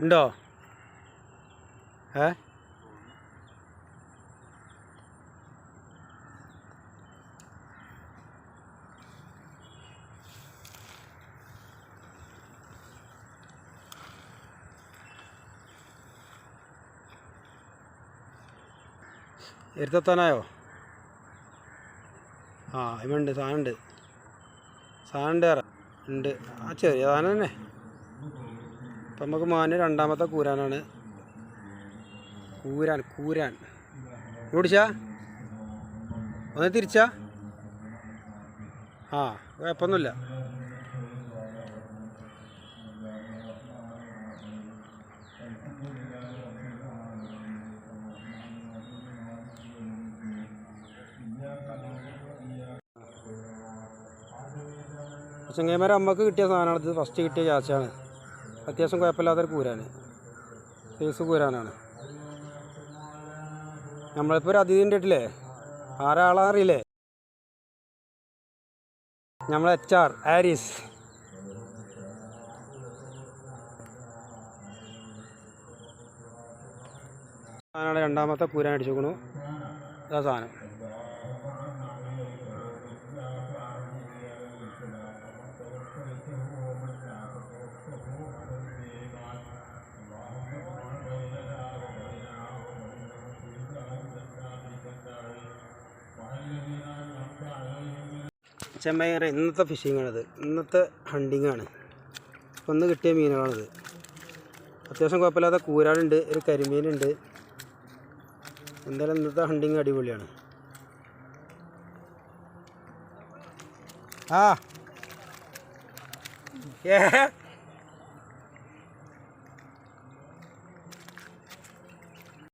ഉണ്ടോ? എടുത്തെത്താനായോ? ആ ഇവണ്ട് സാധനമുണ്ട് വേറെ ഉണ്ട്. ആ ചെറിയ സാധനം തന്നെ. ഇപ്പം നമുക്ക് മാന് രണ്ടാമത്തെ കൂരാനാണ്. കൂരാൻ ഓടിച്ചാ ഒന്ന് തിരിച്ചാ. ആ കുഴപ്പമൊന്നുമില്ല. ചെങ്ങന്മാരെ അമ്മക്ക് കിട്ടിയ സാധനമാണ് ഇത്. ഫസ്റ്റ് കിട്ടിയ ചാച്ചയാണ്. അത്യാവശ്യം കുഴപ്പമില്ലാത്തൊരു കൂരാൻ, സൈസ് കൂരാനാണ്. നമ്മളിപ്പോൾ ഒരു അതിഥിൻ്റെ ഇട്ടില്ലേ, ആരാളറിയില്ലേ, നമ്മളെ HR ആരീസ്. സാധനമാണ് രണ്ടാമത്തെ കൂരാൻ അടിച്ചേക്കണു. ഇതാ സാധനം. ചെമ്മൈറ ഇന്നത്തെ ഫിഷിങ്ങാണിത്, ഇന്നത്തെ ഹണ്ടിങ്ങാണ്. ഒന്ന് കിട്ടിയ മീനുകളാണിത്. അത്യാവശ്യം കുഴപ്പമില്ലാത്ത കൂരാളുണ്ട്, ഒരു കരിമീനുണ്ട്. എന്തായാലും ഇന്നത്തെ ഹണ്ടിങ് അടിപൊളിയാണ്. ആ